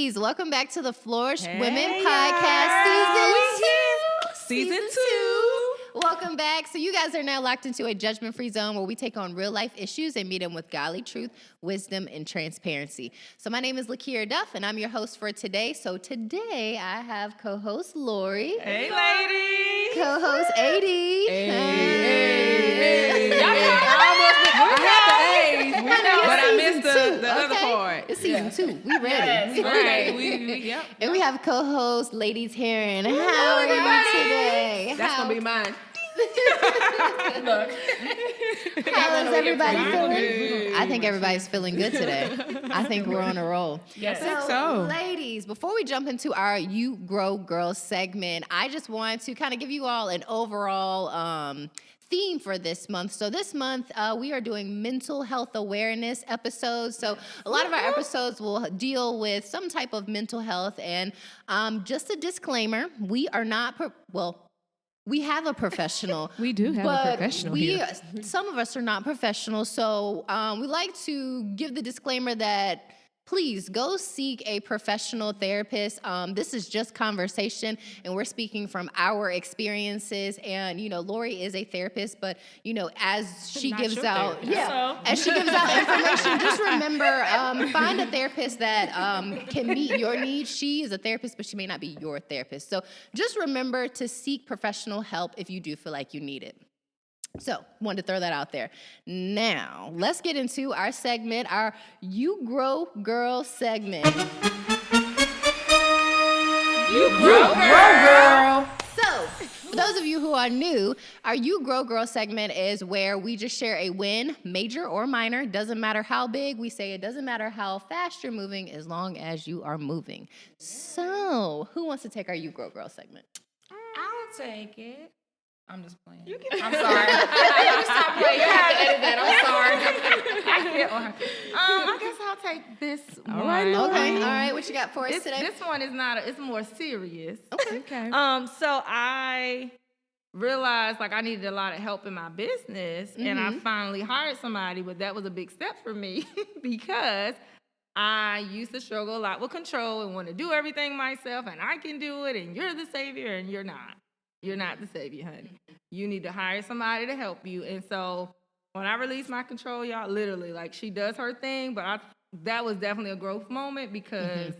Ladies, welcome back to the Flourish Women podcast Season 2. Welcome back. So you guys are now locked into a judgment-free zone where we take on real-life issues and meet them with godly truth, wisdom, and transparency. So my name is Lakira Duff, and I'm your host for today. So today I have co-host Lori. Hey, ladies. Co-host AD. Hey. But I missed the other part. It's season 2. We ready. Yes, right. And we have co-host Ladies Heron. How are you today? That's going to be mine. Look. How is everybody feeling? I think everybody's feeling good today. I think we're on a roll. Yes, So, ladies, before we jump into our You Grow Girl segment, I just want to kind of give you all an overall theme for this month. So this month, we are doing mental health awareness episodes. So a lot of our episodes will deal with some type of mental health. And just a disclaimer, we are not, we have a professional. We do have a professional here. Some of us are not professionals. So we like to give the disclaimer that please go seek a professional therapist. This is just conversation, and we're speaking from our experiences. And, you know, Lori is a therapist, but, you know, as she gives out, as she gives out information, just remember, find a therapist that can meet your needs. She is a therapist, but she may not be your therapist. So just remember to seek professional help if you do feel like you need it. So, wanted to throw that out there. Now, let's get into our segment, our You Grow Girl segment. You grow girl. So, for those of you who are new, our You Grow Girl segment is where we just share a win, major or minor. Doesn't matter how big. We say it doesn't matter how fast you're moving as long as you are moving. So, who wants to take our You Grow Girl segment? I'll take it. I'm just playing. I'm sorry. Stop playing. You have to edit that. I'm sorry. I guess I'll take this one. Okay. All right. What you got for us today? This one is it's more serious. Okay. So I realized like I needed a lot of help in my business, and I finally hired somebody, but that was a big step for me because I used to struggle a lot with control and want to do everything myself, and I can do it, and you're the savior, and you're not. You're not the savior, honey. You need to hire somebody to help you. And so when I released my control, y'all, literally, like, she does her thing, but that was definitely a growth moment because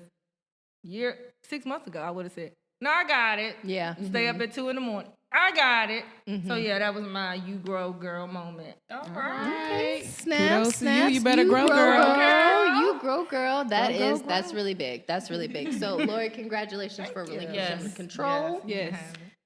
6 months ago, I would have said, no, I got it. Yeah. Stay up at 2 a.m. I got it. So, yeah, that was my You Grow Girl moment. All right. Snaps. You better grow, girl. You grow, girl. That's really big. That's really big. So, Lori, congratulations for relinquishing control. Yes.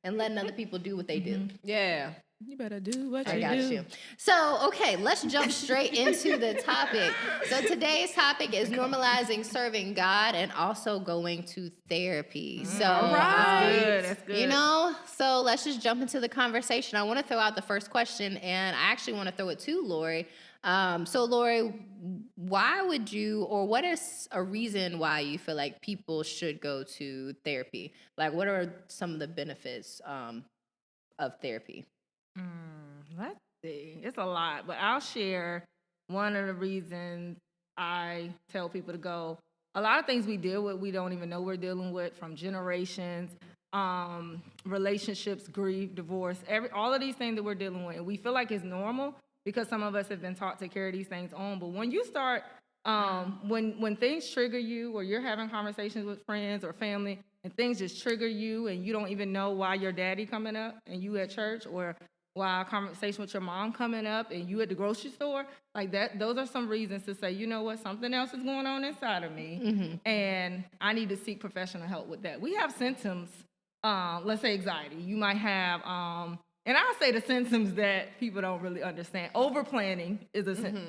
And letting other people do what they do. Yeah. You better do what you do. I got you. So, okay, let's jump straight into the topic. So today's topic is normalizing serving God and also going to therapy. So, That's good. You know, so let's just jump into the conversation. I want to throw out the first question, and I actually want to throw it to Lori. So, Lori, why would you, or what is a reason why you feel like people should go to therapy? Like, what are some of the benefits of therapy? Let's see. It's a lot, but I'll share one of the reasons I tell people to go. A lot of things we deal with, we don't even know we're dealing with, from generations, relationships, grief, divorce, all of these things that we're dealing with. And we feel like it's normal because some of us have been taught to carry these things on. But when you start, when things trigger you, or you're having conversations with friends or family, and things just trigger you, and you don't even know why your daddy coming up and you at church, or why a conversation with your mom coming up and you at the grocery store, like that, those are some reasons to say, you know what, something else is going on inside of me, and I need to seek professional help with that. We have symptoms, let's say anxiety. You might have, and I'll say the symptoms that people don't really understand. Over planning is a symptom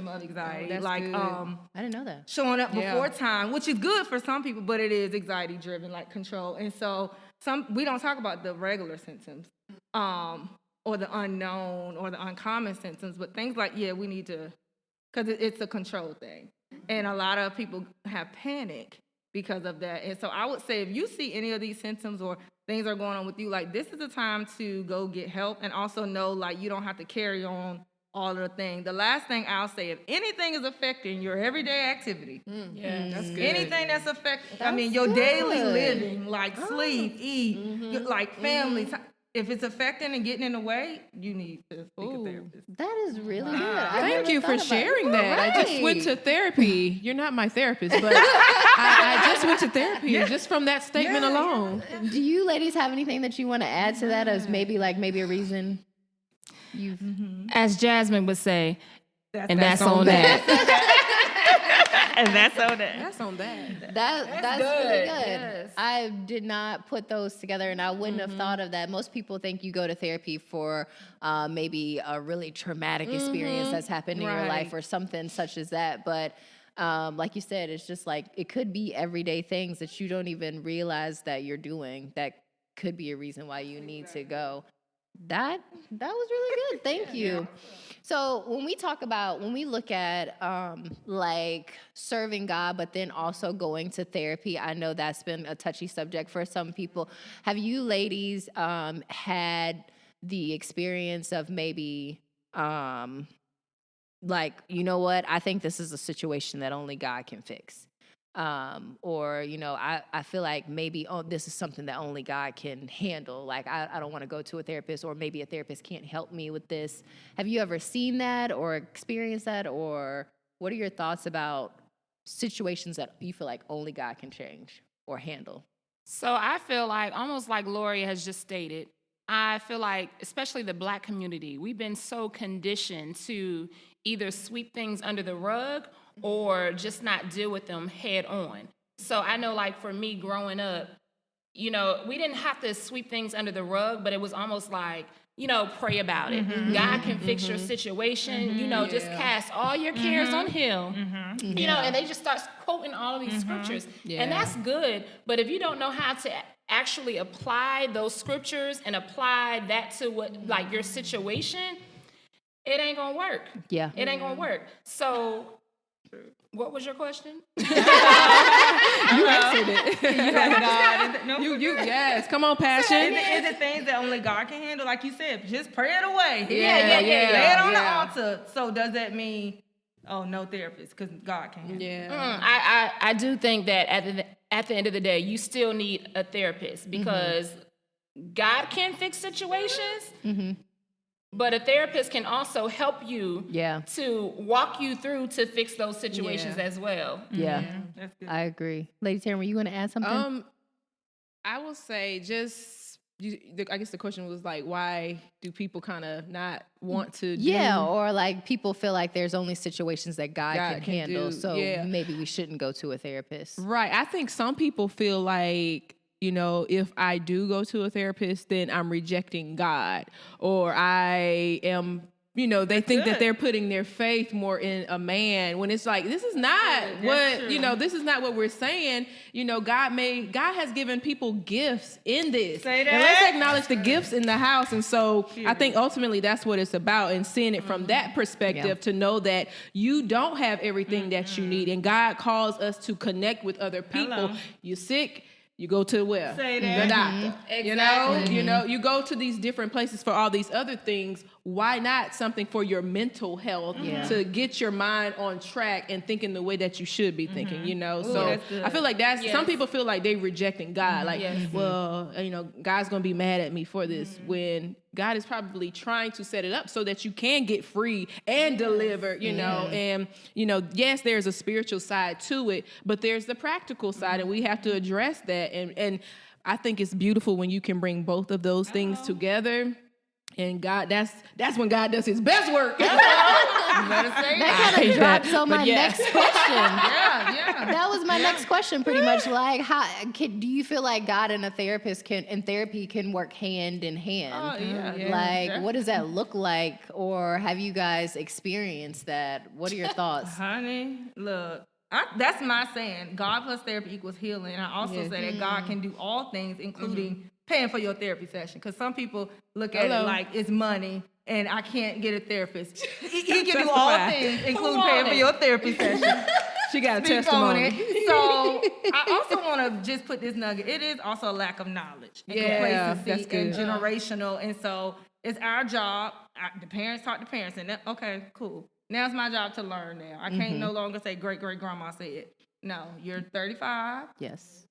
of anxiety. Oh, like, good. I didn't know that. Showing up before time, which is good for some people, but it is anxiety driven, like control. And so we don't talk about the regular symptoms, or the unknown or the uncommon symptoms, but things like, we need to, because it's a control thing. And a lot of people have panic because of that. And so I would say if you see any of these symptoms or things are going on with you, like, this is the time to go get help, and also know, like, you don't have to carry on all of the things. The last thing I'll say, if anything is affecting your everyday activity, That's good. anything that's affecting, I mean, That's your daily good. living, like sleep, eat, like family time, if it's affecting and getting in the way, you need to seek a therapist. That is really good. I Thank never you for thought about sharing it. that. I just went to therapy. You're not my therapist, but I just went to therapy just from that statement alone. Do you ladies have anything that you want to add to that as maybe a reason you've As Jasmine would say, and That's that's on that. And that's on that. That's on that. that's really good. Yes. I did not put those together, and I wouldn't have thought of that. Most people think you go to therapy for maybe a really traumatic experience that's happened in your Right. life or something such as that. But like you said, it's just like it could be everyday things that you don't even realize that you're doing that could be a reason why you need to go. That was really good. Thank you. So when we look at like serving God, but then also going to therapy, I know that's been a touchy subject for some people. Have you ladies had the experience of maybe like, you know what, I think this is a situation that only God can fix? Or, you know, I feel like maybe this is something that only God can handle. Like, I don't want to go to a therapist, or maybe a therapist can't help me with this. Have you ever seen that or experienced that? Or what are your thoughts about situations that you feel like only God can change or handle? So I feel like, almost like Lori has just stated, I feel like, especially the Black community, we've been so conditioned to either sweep things under the rug or just not deal with them head on. So I know, like, for me growing up, you know, we didn't have to sweep things under the rug, but it was almost like, you know, pray about it. God can fix your situation. You know, just cast all your cares on him. You know, and they just start quoting all of these scriptures. And that's good. But if you don't know how to actually apply those scriptures and apply that to what, like, your situation, it ain't gonna work. Yeah. It ain't gonna work. So what was your question? You answered it. Yes. Come on, passion. Is it things that only God can handle? Like you said, just pray it away. Yeah. Lay it on the altar. So does that mean, oh, no therapist, because God can handle it? Yeah. I do think that at the end of the day, you still need a therapist, because God can fix situations, but a therapist can also help you to walk you through to fix those situations as well. Yeah. That's good. I agree. Lady Taryn, were you going to add something? I will say I guess the question was like, why do people kind of not want to do? Yeah, or like people feel like there's only situations that God can handle, do, so yeah. maybe we shouldn't go to a therapist. Right. I think some people feel like, you know, if I do go to a therapist, then I'm rejecting God, or I am, you know, they think that they're putting their faith more in a man, when it's like, this is not this is not what we're saying. You know, God has given people gifts in this. Say that. And let's acknowledge the gifts in the house. And so I think ultimately that's what it's about, and seeing it from that perspective, to know that you don't have everything that you need. And God calls us to connect with other people. Hello. You're sick, you go to where? Say that. The doctor. You know, you go to these different places for all these other things. Why not something for your mental health, to get your mind on track and thinking the way that you should be thinking, you know? So that's good. I feel like some people feel like they rejecting God. Like, well, you know, God's going to be mad at me for this, when God is probably trying to set it up so that you can get free and delivered, you know? And, you know, yes, there's a spiritual side to it, but there's the practical side, and we have to address that. And I think it's beautiful when you can bring both of those things together. And God, that's when God does his best work. That kind of drops on my next question. That was my next question, pretty much. Like, do you feel like God and a therapist and therapy can work hand in hand? Like, what does that look like? Or have you guys experienced that? What are your thoughts? Honey, look, that's my saying. God+Therapy equals healing. I also say that God can do all things, including paying for your therapy session. Because some people look at it like it's money and I can't get a therapist. He can do all things, including paying for your therapy session. She got a Speak on testimony. it. So I also want to just put this nugget. It is also a lack of knowledge and complacency that's good. and generational. And so it's our job, the parents talk to parents, and that, okay, cool. Now it's my job to learn now. I can't no longer say great-great-grandma said. No, you're 35. Yes.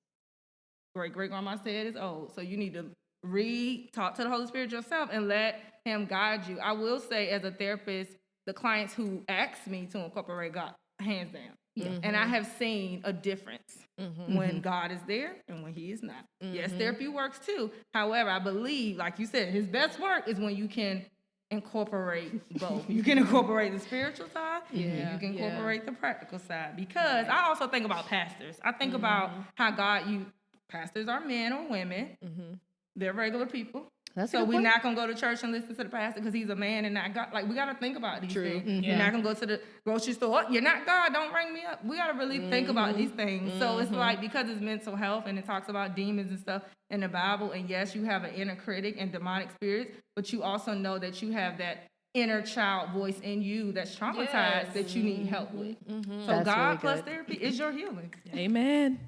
Great-great-grandma said it's old. So you need to read, talk to the Holy Spirit yourself, and let him guide you. I will say, as a therapist, the clients who ask me to incorporate God, hands down. And I have seen a difference when God is there and when he is not. Yes, therapy works too. However, I believe, like you said, his best work is when you can incorporate both. You can incorporate the spiritual side, and you can incorporate the practical side. Because I also think about pastors. I think about how pastors are men or women. They're regular people. So we're not going to go to church and listen to the pastor because he's a man and not God. Like, we got to think about these things. You're not going to go to the grocery store. Oh, you're not God. Don't ring me up. We got to really think about these things. So it's like, because it's mental health and it talks about demons and stuff in the Bible. And yes, you have an inner critic and demonic spirits, but you also know that you have that inner child voice in you that's traumatized that you need help with. So God plus therapy is your healing. Amen.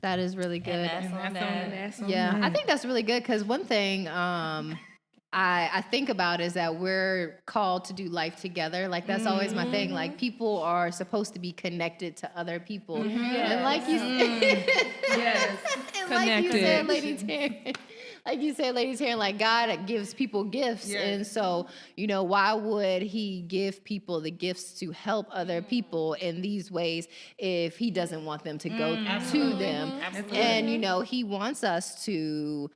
That is really good. That's I think that's really good because one thing I think about is that we're called to do life together. Like, that's always my thing. Like, people are supposed to be connected to other people. And like you said, Lady Taryn, like God gives people gifts. And so, why would he give people the gifts to help other people in these ways if he doesn't want them to go to them? And, he wants us to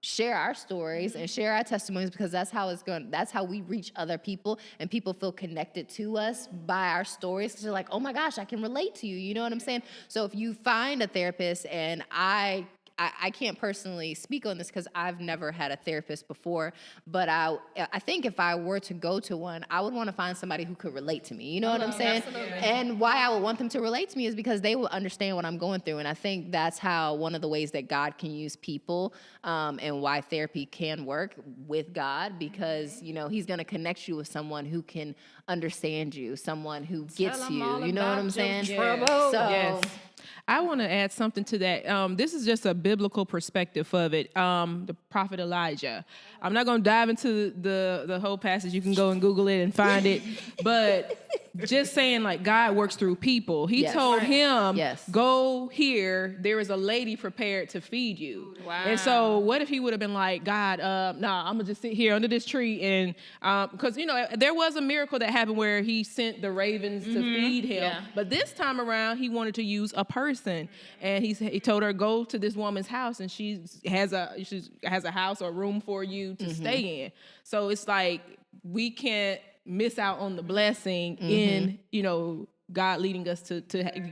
share our stories and share our testimonies, because that's how we reach other people, and people feel connected to us by our stories, because they're like, oh my gosh, I can relate to you. You know what I'm saying? So if you find a therapist, and I can't personally speak on this because I've never had a therapist before, but I think if I were to go to one, I would want to find somebody who could relate to me. You know what I'm saying? Absolutely. And why I would want them to relate to me is because they will understand what I'm going through. And I think that's how one of the ways that God can use people, and why therapy can work with God, because, he's going to connect you with someone who can understand you, someone who gets you. You know what I'm saying? So, I want to add something to that. This is just a biblical perspective of it. The prophet Elijah. I'm not going to dive into the whole passage. You can go and Google it and find it. But just saying, like, God works through people. He told him, go here. There is a lady prepared to feed you. Wow. And so what if he would have been like, God, I'm going to just sit here under this tree. And because, there was a miracle that happened where he sent the ravens to feed him. Yeah. But this time around, he wanted to use a person. And he told her, go to this woman's house, and she has a house or room for you to stay in. So it's like, we can't miss out on the blessing in, God leading us to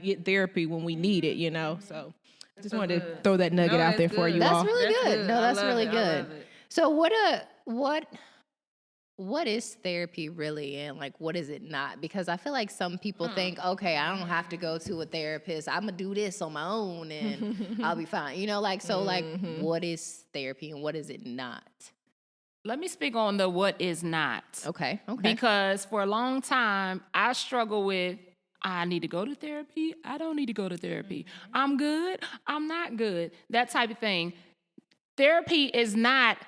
get therapy when we need it, So I just wanted to throw that nugget out there for you all. That's really good. No, that's really good. So what is therapy really, and like, what is it not? Because I feel like some people think, okay, I don't have to go to a therapist. I'm gonna do this on my own and I'll be fine. What is therapy and what is it not? Let me speak on the what is not. Okay. Because for a long time, I struggle with, I need to go to therapy. I don't need to go to therapy. I'm good. I'm not good. That type of thing. Therapy is not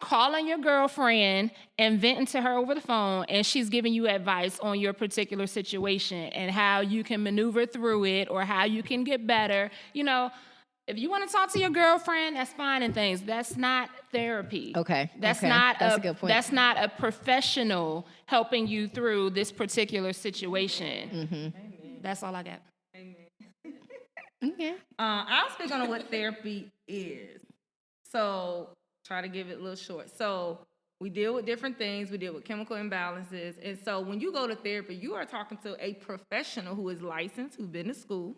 calling your girlfriend and venting to her over the phone, and she's giving you advice on your particular situation and how you can maneuver through it or how you can get better. If you want to talk to your girlfriend, that's fine and things. That's not therapy. Okay. That's a good point. That's not a professional helping you through this particular situation. That's all I got. Amen. Okay. I'll speak on what therapy is. So try to give it a little short. So we deal with different things. We deal with chemical imbalances. And so when you go to therapy, you are talking to a professional who is licensed, who's been to school,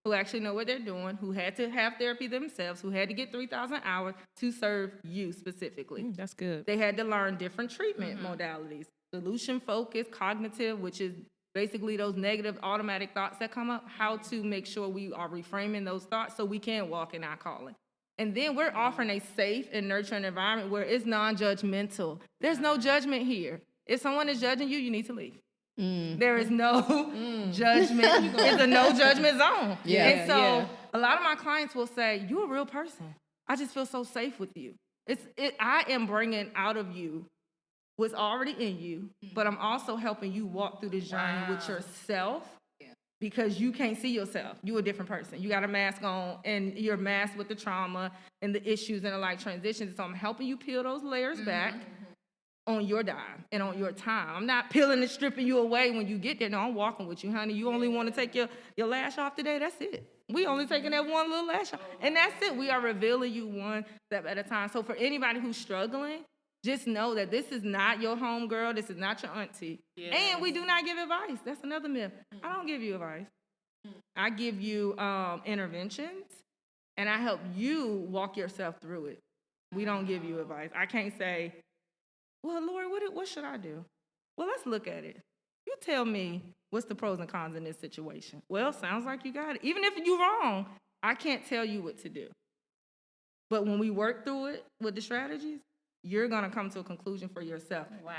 who actually know what they're doing, who had to have therapy themselves, who had to get 3,000 hours to serve you specifically. That's good. They had to learn different treatment modalities, solution focused, cognitive, which is basically those negative automatic thoughts that come up, how to make sure we are reframing those thoughts so we can walk in our calling. And then we're offering a safe and nurturing environment where it's non-judgmental. There's no judgment here. If someone is judging you, you need to leave. There is no judgment. It's a no judgment zone. And so a lot of my clients will say, you're a real person. I just feel so safe with you. I am bringing out of you what's already in you, but I'm also helping you walk through this journey with yourself because you can't see yourself. You're a different person. You got a mask on, and you're masked with the trauma and the issues and the life transitions. So I'm helping you peel those layers back on your dime and on your time. I'm not peeling and stripping you away when you get there. No, I'm walking with you, honey. You only want to take your lash off today? That's it. We only taking that one little lash off. And that's it. We are revealing you one step at a time. So for anybody who's struggling, just know that this is not your homegirl. This is not your auntie. Yes. And we do not give advice. That's another myth. I don't give you advice. I give you interventions, and I help you walk yourself through it. We don't give you advice. I can't say, well, Lord, what should I do? Well, let's look at it. You tell me what's the pros and cons in this situation. Well, sounds like you got it. Even if you're wrong, I can't tell you what to do. But when we work through it with the strategies, you're going to come to a conclusion for yourself. Wow.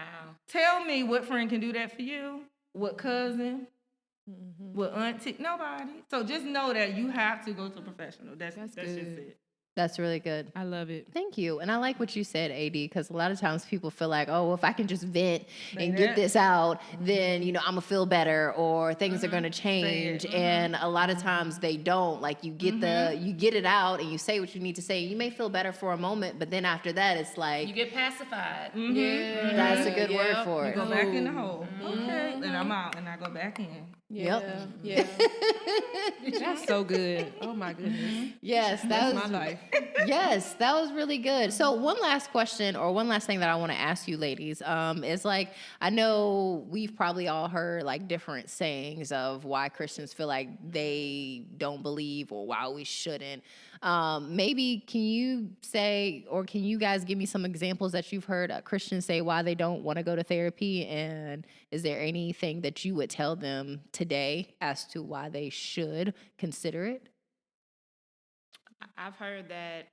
Tell me what friend can do that for you, what cousin, what auntie, nobody. So just know that you have to go to a professional. That's just it. That's really good. I love it. Thank you. And I like what you said, AD, because a lot of times people feel like, oh, well, if I can just vent and get this out, then, I'm going to feel better or things are going to change. And a lot of times they don't. Like you get you get it out and you say what you need to say. You may feel better for a moment, but then after that, it's like. You get pacified. Yeah. That's a good word for it. You go back in the hole. Okay. And I'm out and I go back in. Yeah. That's so good. Oh my goodness. Yes, that's my life. Yes, that was really good. So one last question or one last thing that I want to ask you ladies is like, I know we've probably all heard like different sayings of why Christians feel like they don't believe or why we shouldn't. Maybe can you say, or can you guys give me some examples that you've heard Christians say why they don't want to go to therapy? And is there anything that you would tell them today as to why they should consider it? I've heard that,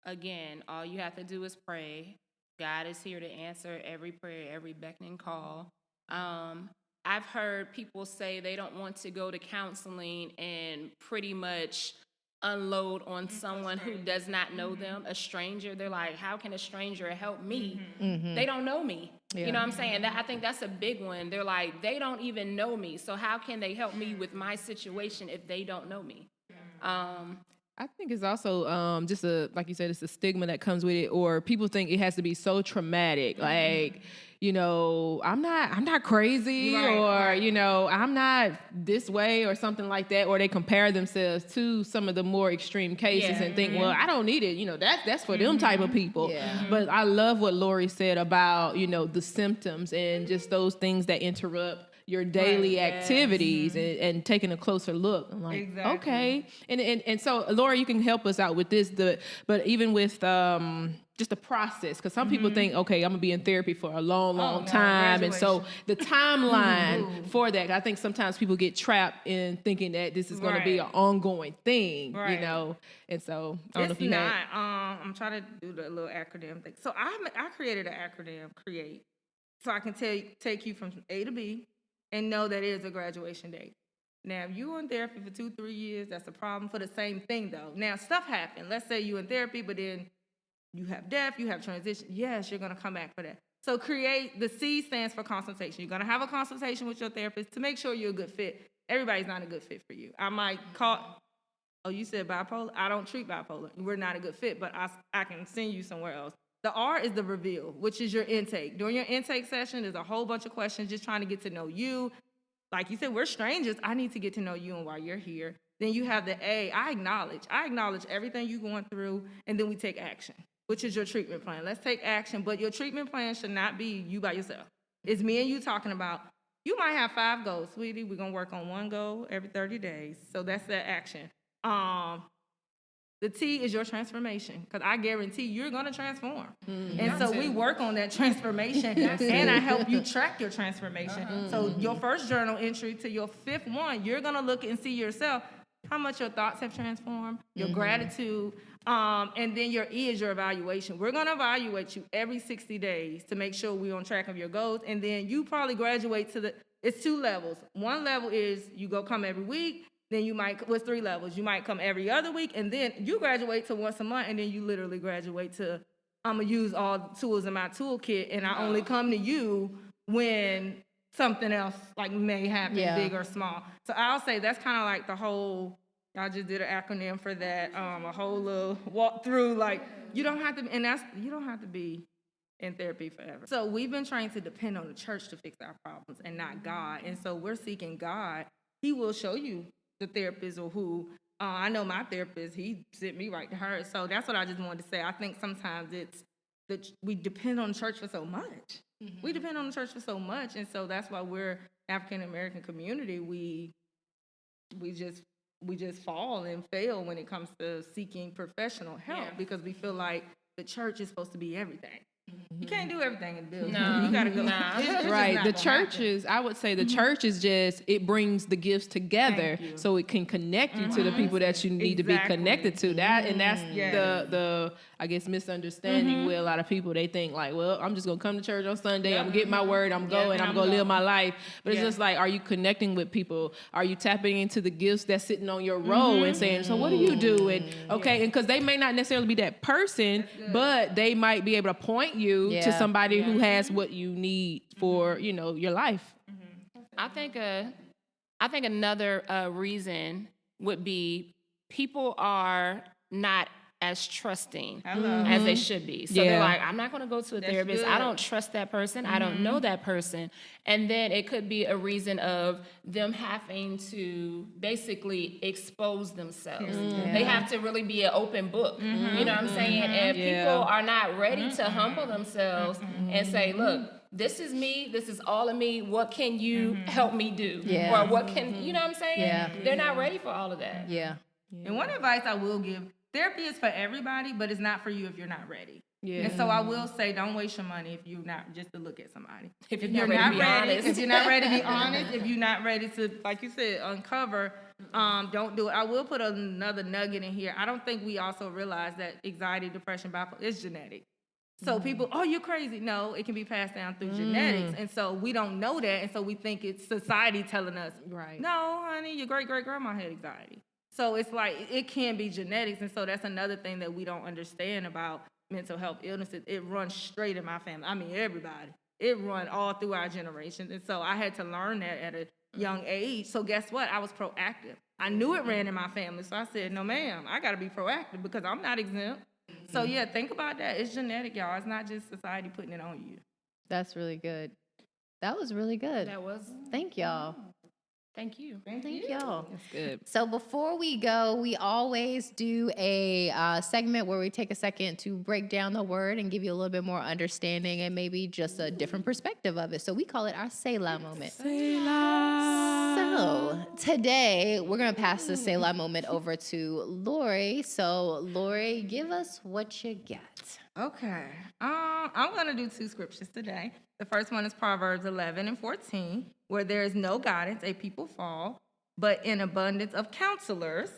again, all you have to do is pray. God is here to answer every prayer, every beckoning call. I've heard people say they don't want to go to counseling and pretty much unload on someone who does not know them, a stranger. They're like, how can a stranger help me? They don't know me. Yeah. You know what I'm saying? I think that's a big one. They're like, they don't even know me. So how can they help me with my situation if they don't know me? I think it's also just like you said, it's a stigma that comes with it, or people think it has to be so traumatic. Like, I'm not crazy, or I'm not this way, or something like that. Or they compare themselves to some of the more extreme cases and think, well, I don't need it. That's for them type of people. Yeah. But I love what Lori said about the symptoms and just those things that interrupt your daily activities and taking a closer look. I'm like, okay. And so, Laura, you can help us out with this, but even with just the process, because some people think, okay, I'm going to be in therapy for a long time. And so the timeline for that, I think sometimes people get trapped in thinking that this is going to be an ongoing thing, And so, I don't know if you had. I'm trying to do the little acronym thing. So I created an acronym, CREATE, so I can take you from A to B, and know that it is a graduation date. Now, if you're in therapy for 2-3 years, that's a problem for the same thing, though. Now, stuff happened. Let's say you're in therapy, but then you have death, you have transition. Yes, you're going to come back for that. So CREATE, the C stands for consultation. You're going to have a consultation with your therapist to make sure you're a good fit. Everybody's not a good fit for you. I might call, you said bipolar? I don't treat bipolar. We're not a good fit, but I can send you somewhere else. The R is the reveal, which is your intake. During your intake session, there's a whole bunch of questions just trying to get to know you. Like you said, we're strangers. I need to get to know you and why you're here. Then you have the A, I acknowledge. I acknowledge everything you're going through, and then we take action, which is your treatment plan. Let's take action, but your treatment plan should not be you by yourself. It's me and you talking about, you might have 5 goals, sweetie. We're going to work on 1 goal every 30 days. So that's that action. The T is your transformation, because I guarantee you're going to transform. And so we work on that transformation, and I help you track your transformation. So your first journal entry to your 5th one, you're going to look and see yourself, how much your thoughts have transformed, your gratitude, and then your E is your evaluation. We're going to evaluate you every 60 days to make sure we're on track of your goals, and then you probably graduate to it's 2 levels. 1 level is you come every week. Then you might, what's 3 levels? You might come every other week, and then you graduate to once a month, and then you literally graduate to I'm going to use all the tools in my toolkit, and I only come to you when something else like may happen, big or small. So I'll say that's kind of like the whole, I just did an acronym for that, a whole little walk through, like you don't have to be in therapy forever. So we've been trained to depend on the church to fix our problems and not God. And so we're seeking God. He will show you the therapist or who. I know my therapist, he sent me right to her. So that's what I just wanted to say. I think sometimes it's that we depend on the church for so much. We depend on the church for so much. And so that's why we're African-American community. We just fall and fail when it comes to seeking professional help because we feel like the church is supposed to be everything. You can't do everything in the building. No, you gotta go. It's Right. The churches, I would say the church is just, it brings the gifts together so it can connect you to the people that you need to be connected to. That and that's the I guess misunderstanding with a lot of people. They think like, well, I'm just gonna come to church on Sunday, I'm getting my word, I'm going, I'm gonna live my life. But it's just like, are you connecting with people? Are you tapping into the gifts that's sitting on your row and saying, so what do you do? And okay, and because they may not necessarily be that person, but they might be able to point you to somebody who has what you need for, your life. I think another reason would be people are not as trusting as they should be. So they're like, I'm not going to go to a therapist. I don't trust that person. I don't know that person. And then it could be a reason of them having to basically expose themselves. They have to really be an open book. You know what I'm saying? And people are not ready to humble themselves and say, look, this is me. This is all of me. What can you help me do? Or what can, you know what I'm saying? They're not ready for all of that. And one advice I will give, therapy is for everybody, but it's not for you if you're not ready. And so I will say, don't waste your money if you're not, just to look at somebody. If you're not ready, if you're not ready to be honest, if you're not ready to, like you said, uncover, don't do it. I will put another nugget in here. I don't think we also realize that anxiety, depression, bipolar is genetic. So people, oh, you're crazy. No, it can be passed down through genetics. And so we don't know that. And so we think it's society telling us, no, honey, your great-great-grandma had anxiety. So it's like, it can be genetics. And so that's another thing that we don't understand about mental health illnesses. It runs straight in my family. I mean, everybody. It runs all through our generations. And so I had to learn that at a young age. So guess what? I was proactive. I knew it ran in my family. So I said, no, ma'am, I got to be proactive because I'm not exempt. So yeah, think about that. It's genetic, y'all. It's not just society putting it on you. That's really good. That was really good. That was. Thank y'all. Thank you. Thank y'all. That's good. So before we go, we always do a segment where we take a second to break down the word and give you a little bit more understanding and maybe just a different perspective of it. So we call it our Selah moment. Selah. So today we're going to pass the Selah moment over to Lori. So Lori, give us what you got. Okay. I'm going to do 2 scriptures today. The first one is Proverbs 11:14, where there is no guidance, a people fall, but in abundance of counselors,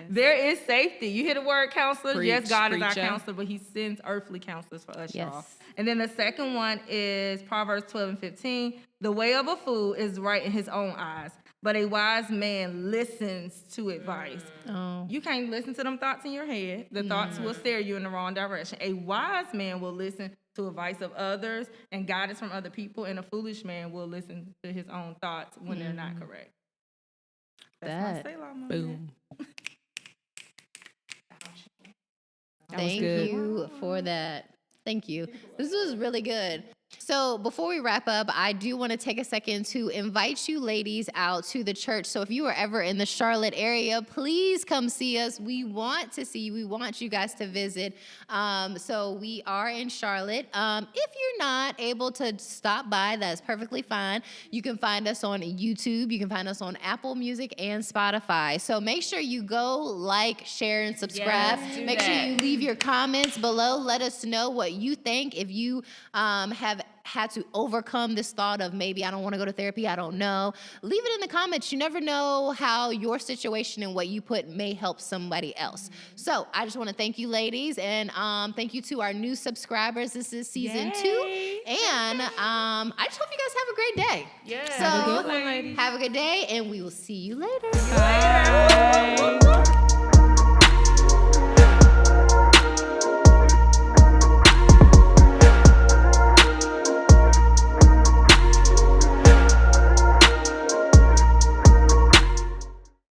there is safety. You hear the word counselor? Yes, God is our counselor, but he sends earthly counselors for us, y'all. And then the second one is Proverbs 12:15. The way of a fool is right in his own eyes, but a wise man listens to advice. You can't listen to them thoughts in your head. The thoughts will steer you in the wrong direction. A wise man will listen to advice of others and guidance from other people, and a foolish man will listen to his own thoughts when they're not correct. That's my Selah moment. Boom. Thank you for that. Thank you. This was really good. So before we wrap up, I do want to take a second to invite you ladies out to the church. So if you are ever in the Charlotte area, please come see us. We want to see you. We want you guys to visit. So we are in Charlotte. If you're not able to stop by, that's perfectly fine. You can find us on YouTube. You can find us on Apple Music and Spotify. So make sure you go like, share, and subscribe. Yes, make sure you leave your comments below. Let us know what you think. If you have had to overcome this thought of maybe I don't want to go to therapy, I don't know, leave it in the comments. You never know how your situation and what you put may help somebody else. So I just want to thank you ladies, and thank you to our new subscribers. This is season 2, and I just hope you guys have a great day. Yeah. So have a good day, and we will see you later. Later.